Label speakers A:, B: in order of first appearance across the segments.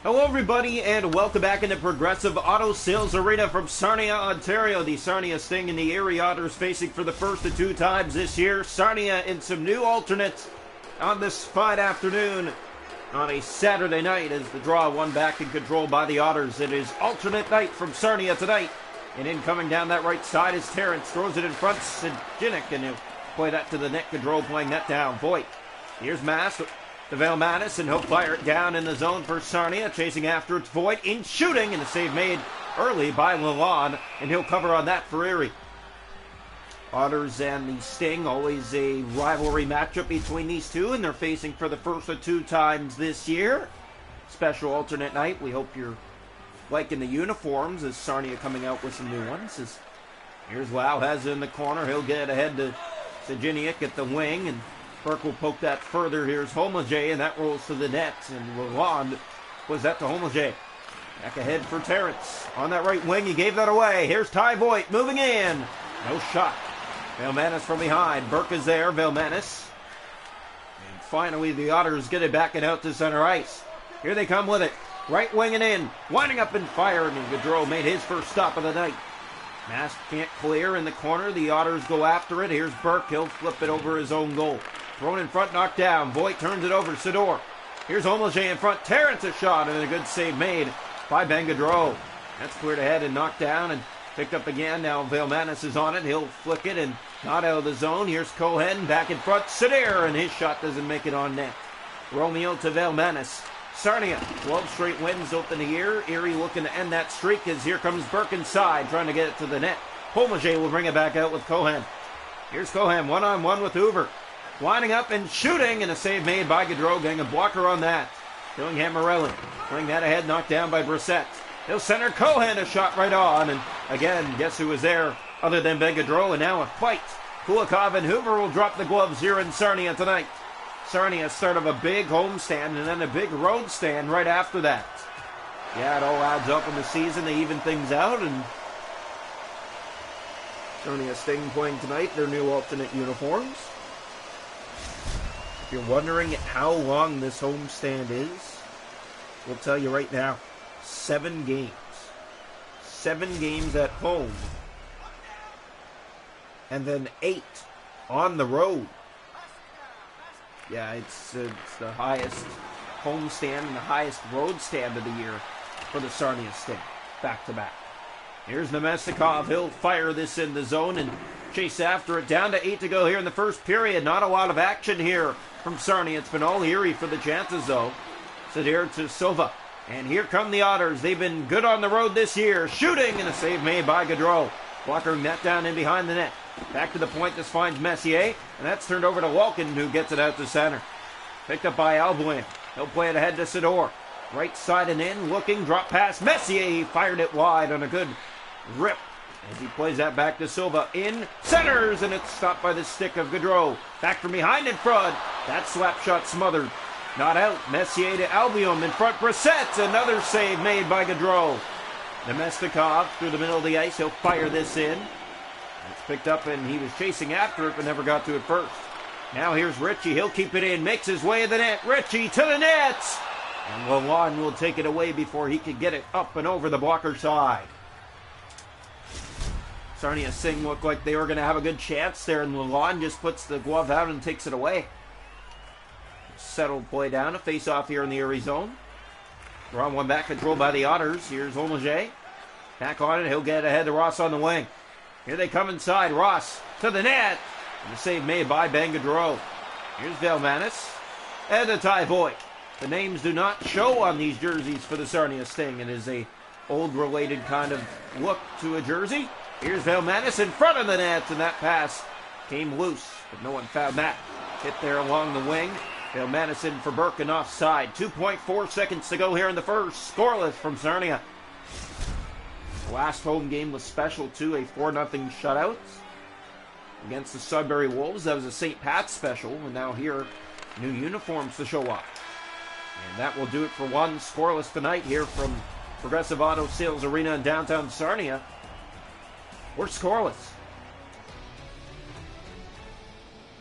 A: Hello everybody and welcome back into Progressive Auto Sales Arena from Sarnia, Ontario. The Sarnia Sting and the Erie Otters facing for the first of two times this year. Sarnia in some new alternates on this fine afternoon on a Saturday night as the draw one back in control by the Otters. It is alternate night from Sarnia tonight. And in coming down that right side is Terrence. Throws it in front, Sajinic, and he'll play that to the net control, playing that down. Voigt. Here's Mass. To Velmanis, and he'll fire it down in the zone for Sarnia. Chasing after it's Voigt in shooting, and a save made early by Lalonde, and he'll cover on that for Erie. Otters and the Sting, always a rivalry matchup between these two, and they're facing for the first of two times this year. Special alternate night. We hope you're liking the uniforms as Sarnia coming out with some new ones. Here's Lau, has it in the corner. He'll get ahead to Sajinic at the wing, and Burke will poke that further. Here's Homage, and that rolls to the net. And Lalonde was that to Homage. Back ahead for Terrence. On that right wing, he gave that away. Here's Ty Voigt moving in. No shot. Velmanis from behind. Burke is there. Velmanis. And finally, the Otters get it back and out to center ice. Here they come with it. Right wing and in. Winding up and firing. And Gaudreau made his first stop of the night. Mask can't clear in the corner. The Otters go after it. Here's Burke. He'll flip it over his own goal. Thrown in front, knocked down. Voigt turns it over. Sador. Here's Homage in front. Terrence a shot, and a good save made by Ben Gaudreau. That's cleared ahead and knocked down and picked up again. Now Velmanis is on it. He'll flick it and not out of the zone. Here's Cohen back in front. Sadar, and his shot doesn't make it on net. Romeo to Velmanis. Sarnia, 12 straight wins open the year. Erie looking to end that streak as here comes Burke inside, trying to get it to the net. Homage will bring it back out with Cohen. Here's Cohen, one-on-one with Hoover. Winding up and shooting, and a save made by Gaudreau, getting a blocker on that. Dillingham Morelli, playing that ahead, knocked down by Brissett. He'll center Cohen, a shot right on, and again, guess who was there other than Ben Gaudreau, and now a fight. Kulikov and Hoover will drop the gloves here in Sarnia tonight. Sarnia start of a big home stand and then a big road stand right after that. Yeah, it all adds up in the season. They even things out, and Sarnia Sting playing tonight, their new alternate uniforms. If you're wondering how long this home stand is, we'll tell you right now. 7 games. 7 games at home. And then 8 on the road. Yeah, it's the highest home stand and the highest road stand of the year for the Sarnia Sting. Back to back. Here's Nemestikov. He'll fire this in the zone and chase after it. Down to 8 to go here in the first period. Not a lot of action here from Sarnia. It's been all Erie for the chances, though. Sadar to Silva. And here come the Otters. They've been good on the road this year. Shooting, and a save made by Gaudreau. Blocker net down in behind the net. Back to the point. This finds Messier. And that's turned over to Walken, who gets it out to center. Picked up by Albuin. He'll play it ahead to Sador. Right side and in. Looking. Drop pass. Messier. He fired it wide on a good rip. As he plays that back to Silva. In. Centers. And it's stopped by the stick of Gaudreau. Back from behind in front. That slap shot smothered. Not out. Messier to Albion in front. Brissett. Another save made by Gaudreau. Nemestikov through the middle of the ice. He'll fire this in. It's picked up, and he was chasing after it, but never got to it first. Now here's Ritchie. He'll keep it in. Makes his way to the net. Ritchie to the net. And Lalonde will take it away before he can get it up and over the blocker side. Sarnia Sting looked like they were going to have a good chance there, and Lalonde just puts the glove out and takes it away. Settled play down. A face-off here in the Erie zone. We're on one back, controlled by the Otters. Here's Homage. Back on it. He'll get ahead to Ross on the wing. Here they come inside. Ross to the net. And the save made by Ben Gaudreau. Here's Velmanis. And the Ty Voigt. The names do not show on these jerseys for the Sarnia Sting. It is a old related kind of look to a jersey. Here's Velmanis in front of the net. And that pass came loose. But no one found that. Hit there along the wing. Velmanis in for Burke and offside. 2.4 seconds to go here in the first. Scoreless from Sarnia. Last home game was special too, a 4-0 shutout against the Sudbury Wolves. That was a St. Pat's special, and now here, new uniforms to show up. And that will do it for one. Scoreless tonight here from Progressive Auto Sales Arena in downtown Sarnia. We're scoreless.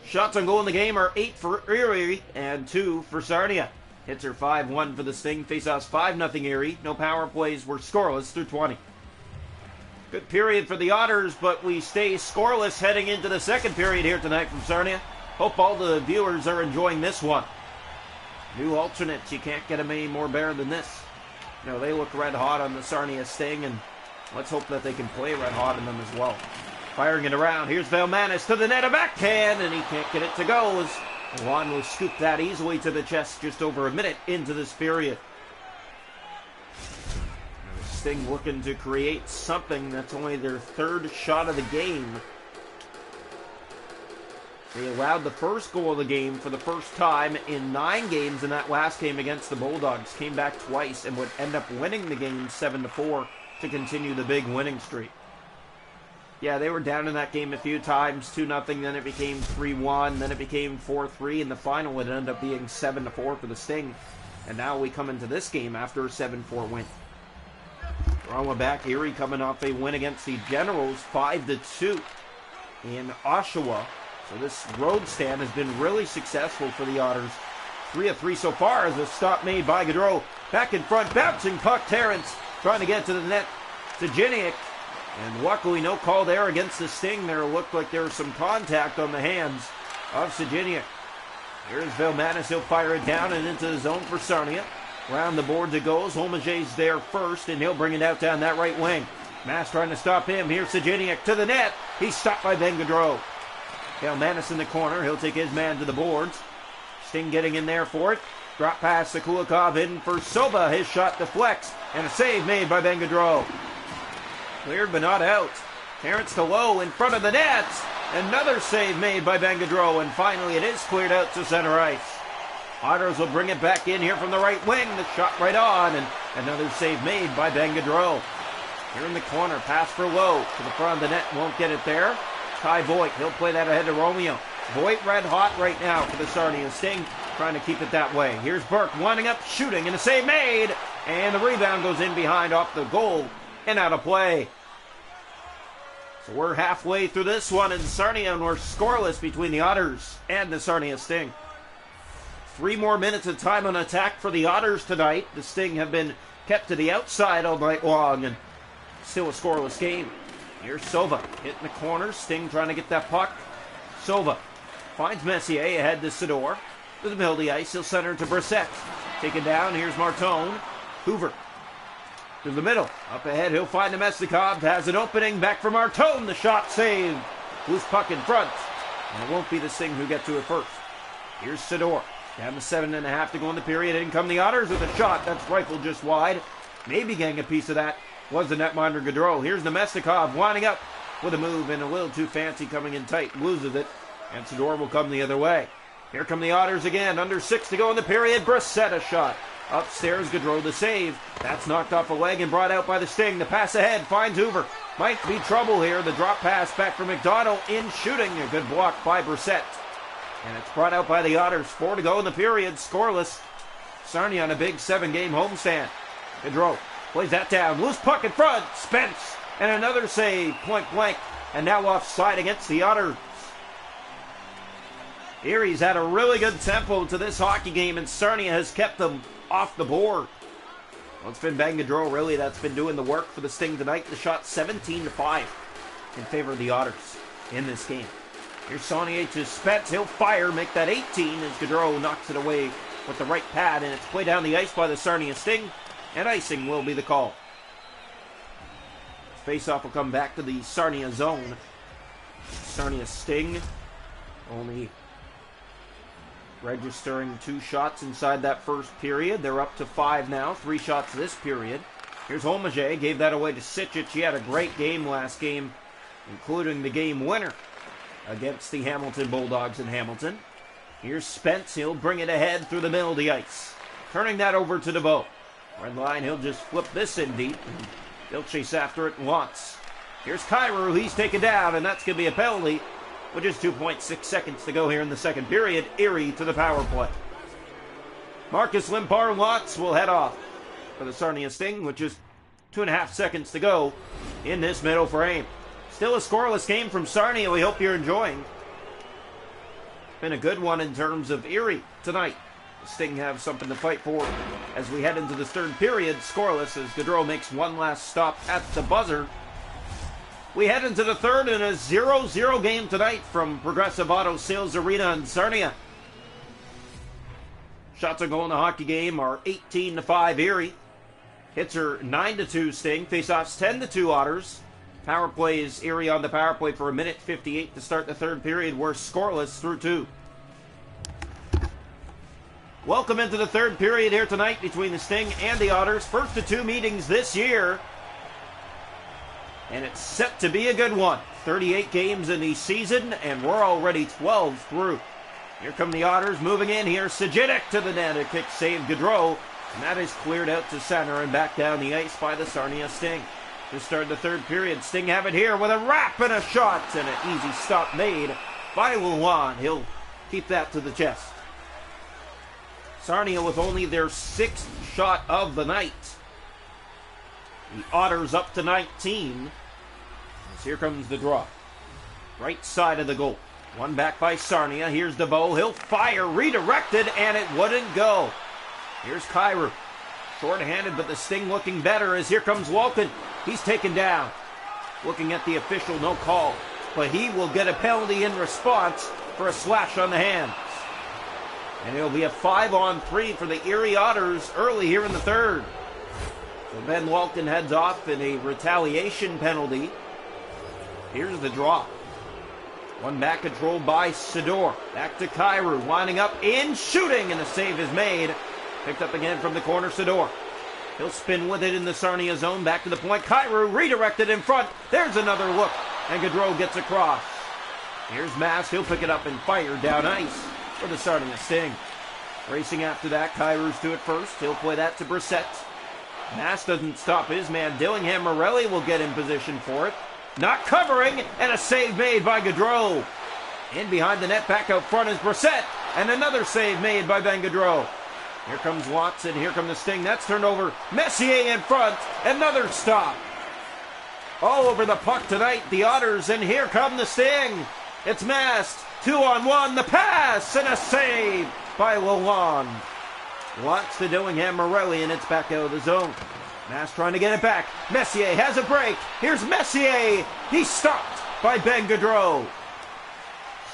A: Shots on goal in the game are 8 for Erie and 2 for Sarnia. Hits are 5-1 for the Sting. Faceoffs 5-0 Erie. No power plays. We're scoreless through 20. Good period for the Otters, but we stay scoreless heading into the second period here tonight from Sarnia. Hope all the viewers are enjoying this one. New alternates. You can't get them any more bare than this. You know, they look red hot on the Sarnia Sting, and let's hope that they can play red hot in them as well. Firing it around. Here's Velmanis to the net, a backhand, and he can't get it to go as Juan will scoop that easily to the chest just over a minute into this period. The Sting looking to create something. That's only their third shot of the game. They allowed the first goal of the game for the first time in 9 games in that last game against the Bulldogs. Came back twice and would end up winning the game 7-4 to continue the big winning streak. Yeah, they were down in that game a few times, 2-0, then it became 3-1, then it became 4-3, and the final would end up being 7-4 for the Sting. And now we come into this game after a 7-4 win. Drawing back, Erie coming off a win against the Generals, 5-2 in Oshawa. So this road stand has been really successful for the Otters. 3 of 3 so far as a stop made by Gaudreau. Back in front, bouncing puck, Terrence trying to get to the net to Giniak. And luckily no call there against the Sting. There looked like there was some contact on the hands of Sajiniak. Here's Velmanis. He'll fire it down and into the zone for Sarnia. Round the boards it goes. Holmage's there first, and he'll bring it out down that right wing. Mass trying to stop him. Here's Sajiniak to the net. He's stopped by Ben Gaudreau. Velmanis in the corner. He'll take his man to the boards. Sting getting in there for it. Drop pass to Kulikov in for Soba. His shot deflects, and a save made by Ben Gaudreau. Cleared but not out. Terrence to low in front of the net. Another save made by Ben Gaudreau, and finally it is cleared out to center ice. Otters will bring it back in here from the right wing. The shot right on, and another save made by Ben Gaudreau. Here in the corner, pass for Lowe to the front of the net. Won't get it there. Ty Voigt, he'll play that ahead to Romeo. Voigt red hot right now for the Sarnia Sting, trying to keep it that way. Here's Burke winding up, shooting, and a save made. And the rebound goes in behind off the goal and out of play. So we're halfway through this one in Sarnia, and we're scoreless between the Otters and the Sarnia Sting. 3 more minutes of time on attack for the Otters tonight. The Sting have been kept to the outside all night long, and still a scoreless game. Here's Sova hitting the corner. Sting trying to get that puck. Sova finds Messier ahead to Sador. To the middle of the ice, he'll center to Brissett. Taken down, here's Martone. Hoover to the middle. Up ahead, he'll find Nemestikov. Has an opening, back for Martone. The shot saved. Loose puck in front. And it won't be the Sting who get to it first. Here's Sador. Down to 7.5 to go in the period. In come the Otters with a shot. That's rifled just wide. Maybe getting a piece of that was the netminder Gaudreau. Here's Nemestikov winding up with a move, and a little too fancy coming in tight. Loses it. And Sador will come the other way. Here come the Otters again. Under 6 to go in the period. Brissett a shot. Upstairs, Gaudreau the save. That's knocked off a leg and brought out by the Sting. The pass ahead finds Hoover. Might be trouble here. The drop pass back for McDonald in shooting. A good block by Brissett. And it's brought out by the Otters. 4 to go in the period. Scoreless. Sarnia on a big 7-game homestand. Gaudreau plays that down. Loose puck in front. Spence. And another save. Point blank. And now offside against the Otters. Erie's had a really good tempo to this hockey game, and Sarnia has kept them off the board. Well, it's been Ben Gaudreau, really, that's been doing the work for the Sting tonight. The shot 17-5 in favor of the Otters in this game. Here's Saunier to Spence. He'll fire, make that 18 as Gaudreau knocks it away with the right pad, and it's played down the ice by the Sarnia Sting, and icing will be the call. Face-off will come back to the Sarnia zone. Sarnia Sting only registering 2 shots inside that first period. They're up to 5 now. 3 shots this period. Here's Holmage. Gave that away to Sitchich. He had a great game last game, including the game winner against the Hamilton Bulldogs in Hamilton. Here's Spence. He'll bring it ahead through the middle of the ice. Turning that over to DeVoe. Red line. He'll just flip this in deep. And they'll chase after it once. Here's Cairo. He's taken down, and that's going to be a penalty. With just 2.6 seconds to go here in the second period, Erie to the power play. Marcus Limpar-Watts will head off for the Sarnia Sting with just 2.5 seconds to go in this middle frame. Still a scoreless game from Sarnia. We hope you're enjoying. Been a good one in terms of Erie tonight. Sting have something to fight for as we head into the third period. Scoreless as Gaudreau makes one last stop at the buzzer. We head into the third in a 0-0 game tonight from Progressive Auto Sales Arena in Sarnia. Shots on goal in the hockey game are 18-5 Erie. Hits are 9-2 Sting. Faceoffs 10-2 Otters. Power plays Erie on the power play for 1:58 to start the third period. We're scoreless through two. Welcome into the third period here tonight between the Sting and the Otters. First of two meetings this year. And it's set to be a good one. 38 games in the season, and we're already 12 through. Here come the Otters moving in here. Sajidic to the net. A kick save Gaudreau. And that is cleared out to center and back down the ice by the Sarnia Sting. To start the third period, Sting have it here with a wrap and a shot. And an easy stop made by Luan. He'll keep that to the chest. Sarnia with only their 6th shot of the night. The Otters up to 19. As here comes the draw. Right side of the goal. One back by Sarnia. Here's DeVoe. He'll fire. Redirected, and it wouldn't go. Here's Kyrou. Short-handed, but the Sting looking better as here comes Walken. He's taken down. Looking at the official, no call. But he will get a penalty in response for a slash on the hands. And it'll be a 5-on-3 for the Erie Otters early here in the third. So Ben Walken heads off in a retaliation penalty. Here's the draw. One back controlled by Sador. Back to Kyrou. Winding up in shooting, and the save is made. Picked up again from the corner, Sador. He'll spin with it in the Sarnia zone. Back to the point. Kyrou redirected in front. There's another look. And Gaudreau gets across. Here's Mass. He'll pick it up and fire down ice for the Sarnia Sting. Racing after that. Kyrou's to it first. He'll play that to Brissett. Mass doesn't stop his man. Dillingham Morelli will get in position for it. Not covering, and a save made by Gaudreau. In behind the net, back out front is Brissett. And another save made by Ben Gaudreau. Here comes Watson, here come the Sting. That's turned over. Messier in front. Another stop. All over the puck tonight, the Otters, and here come the Sting. It's Mast. 2-on-1, the pass, and a save by Lalonde. Watts to Dillingham Morelli, and it's back out of the zone. Mast trying to get it back. Messier has a break. Here's Messier. He's stopped by Ben Gaudreau.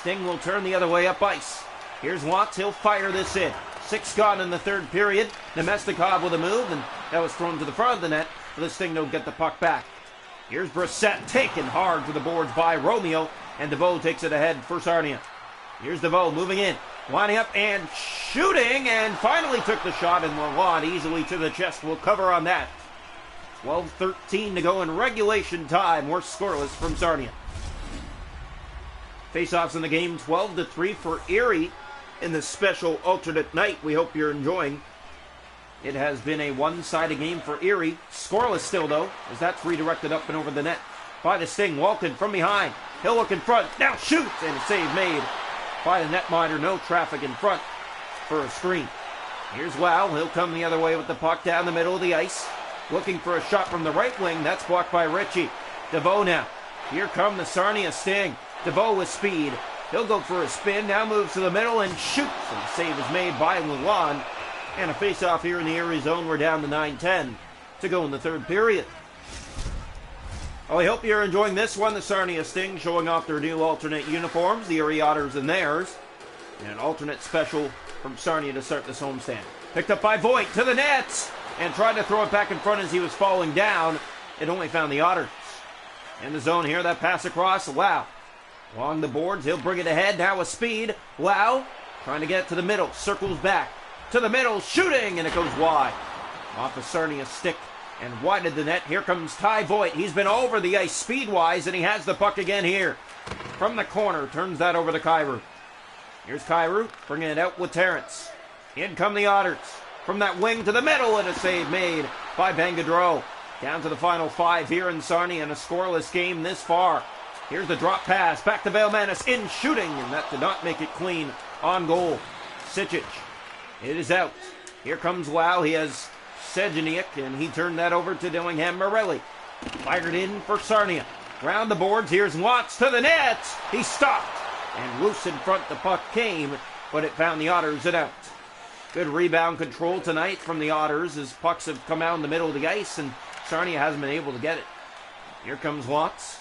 A: Sting will turn the other way up ice. Here's Watts. He'll fire this in. 6 gone in the third period. Nemestikov with a move, and that was thrown to the front of the net. But the Sting don't get the puck back. Here's Brissett taken hard to the boards by Romeo, and DeVoe takes it ahead for Sarnia. Here's DeVoe moving in. Lining up and shooting, and finally took the shot, and Lalonde easily to the chest. Will cover on that. 12:13 to go in regulation time. We're scoreless from Sarnia. Faceoffs in the game, 12-3 for Erie in the special alternate night. We hope you're enjoying. It has been a one-sided game for Erie. Scoreless still, though, as that's redirected up and over the net by the Sting. Walken from behind. He'll look in front. Now shoots, and a save made by the netminder. No traffic in front for a screen. Here's Wow. He'll come the other way with the puck down the middle of the ice. Looking for a shot from the right wing. That's blocked by Ritchie. DeVoe now. Here come the Sarnia Sting. DeVoe with speed. He'll go for a spin. Now moves to the middle and shoots. And the save is made by Lalonde. And a face-off here in the Erie zone. We're down to 9-10 to go in the third period. Well, I hope you're enjoying this one. The Sarnia Sting showing off their new alternate uniforms. The Erie Otters in theirs. And an alternate special from Sarnia to start this homestand. Picked up by Voigt to the net. And tried to throw it back in front as he was falling down. It only found the Otters. In the zone here, that pass across. Wow. Along the boards, he'll bring it ahead. Now with speed. Wow. Trying to get it to the middle. Circles back. To the middle. Shooting. And it goes wide. Off of Sarnia's stick. And wide of the net. Here comes Ty Voigt. He's been over the ice speed-wise. And he has the puck again here. From the corner. Turns that over to Kyrou. Here's Kyrou. Bringing it out with Terrence. In come the Otters. From that wing to the middle, and a save made by Ben Gaudreau. Down to the final 5 here in Sarnia in a scoreless game this far. Here's the drop pass. Back to Valemanis in shooting, and that did not make it clean on goal. Sičić. It is out. Here comes Wow. He has Sejaniak, and he turned that over to Dillingham Morelli. Fired in for Sarnia. Round the boards. Here's Watts to the net. He stopped. And loose in front the puck came, but it found the Otters it out. Good rebound control tonight from the Otters as pucks have come out in the middle of the ice and Sarnia hasn't been able to get it. Here comes Watts.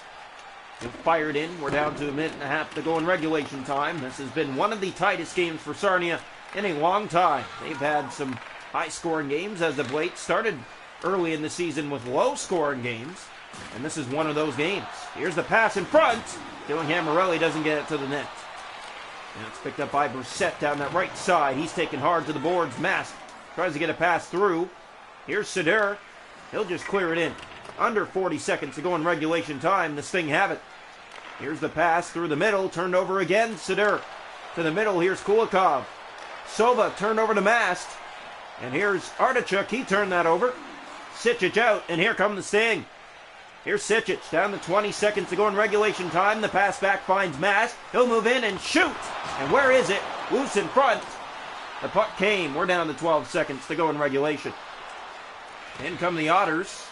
A: He'll fire it in. We're down to a minute and a half to go in regulation time. This has been one of the tightest games for Sarnia in a long time. They've had some high-scoring games as of late. Started early in the season with low-scoring games, and this is one of those games. Here's the pass in front. Dillingham Morelli doesn't get it to the net. And it's picked up by Brissett down that right side. He's taken hard to the boards. Mask tries to get a pass through. Here's Seder. He'll just clear it in. Under 40 seconds to go in regulation time. The Sting have it. Here's the pass through the middle. Turned over again. Seder to the middle. Here's Kulikov. Sova turned over to Mast. And here's Artichuk. He turned that over. Sičić out. And here come the Sting. Here's Sičić, down to 20 seconds to go in regulation time. The pass back finds Mast. He'll move in and shoot. And where is it? Loose in front. The puck came. We're down to 12 seconds to go in regulation. In come the Otters.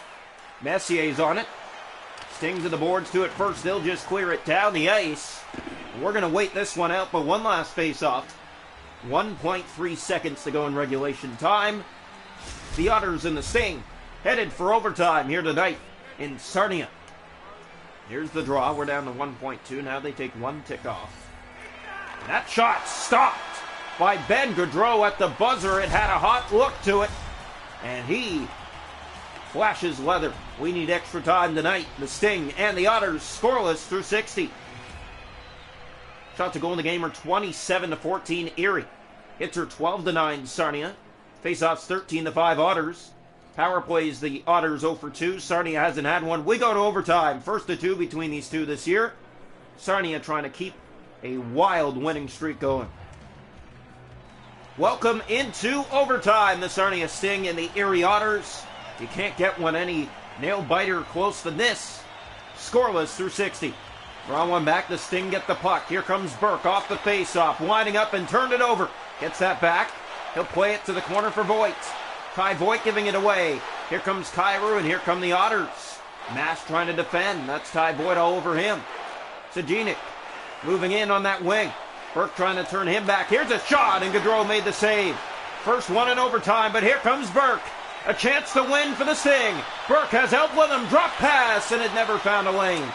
A: Messier's on it. Sting to the boards to it first. They'll just clear it down the ice. We're going to wait this one out, but one last face-off. 1.3 seconds to go in regulation time. The Otters and the Sting headed for overtime here tonight in Sarnia. Here's the draw. We're down to 1.2. Now they take one tick off. And that shot stopped by Ben Gaudreau at the buzzer. It had a hot look to it. And he flashes leather. We need extra time tonight. The Sting and the Otters scoreless through 60. Shot to goal in the game are 27-14 Erie. Hits are 12-9 Sarnia. Faceoffs 13-5 Otters. Power plays the Otters 0 for 2. Sarnia hasn't had one. We go to overtime. First of two between these two this year. Sarnia trying to keep a wild winning streak going. Welcome into overtime. The Sarnia Sting and the Erie Otters. You can't get one any nail-biter close than this. Scoreless through 60. Draw one back. The Sting get the puck. Here comes Burke off the face-off. Winding up and turned it over. Gets that back. He'll play it to the corner for Voigt. Ty Voigt giving it away. Here comes Kyrou, and here come the Otters. Mash trying to defend. That's Ty Voigt all over him. Sajinic moving in on that wing. Burke trying to turn him back. Here's a shot, and Gaudreau made the save. First one in overtime, but here comes Burke. A chance to win for the Sting. Burke has help with him. Drop pass, and it never found a lane.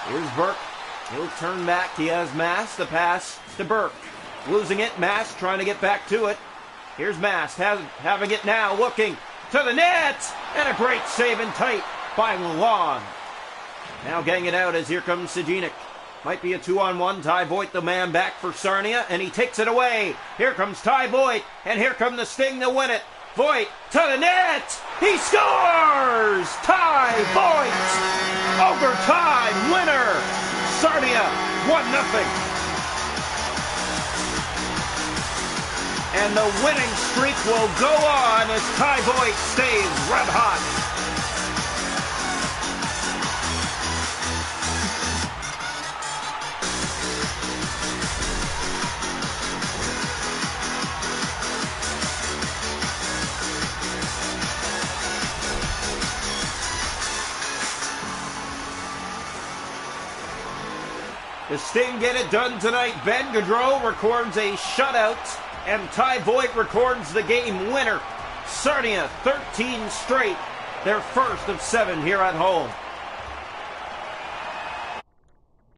A: Here's Burke. He'll turn back. He has Mass. The pass to Burke. Losing it. Mass trying to get back to it. Here's Mast, having it now, looking to the net, and a great save and tight by Lalonde. Now getting it out as here comes Sajinic. Might be a 2-on-1. Ty Voigt, the man back for Sarnia, and he takes it away. Here comes Ty Voigt, and here come the Sting to win it. Voigt to the net. He scores! Ty Voigt, overtime winner. Sarnia 1-0. And the winning streak will go on as Ty Voigt stays red hot. The Sting get it done tonight. Ben Gaudreau records a shutout. And Ty Voigt records the game winner. Sarnia 13 straight. Their first of 7 here at home.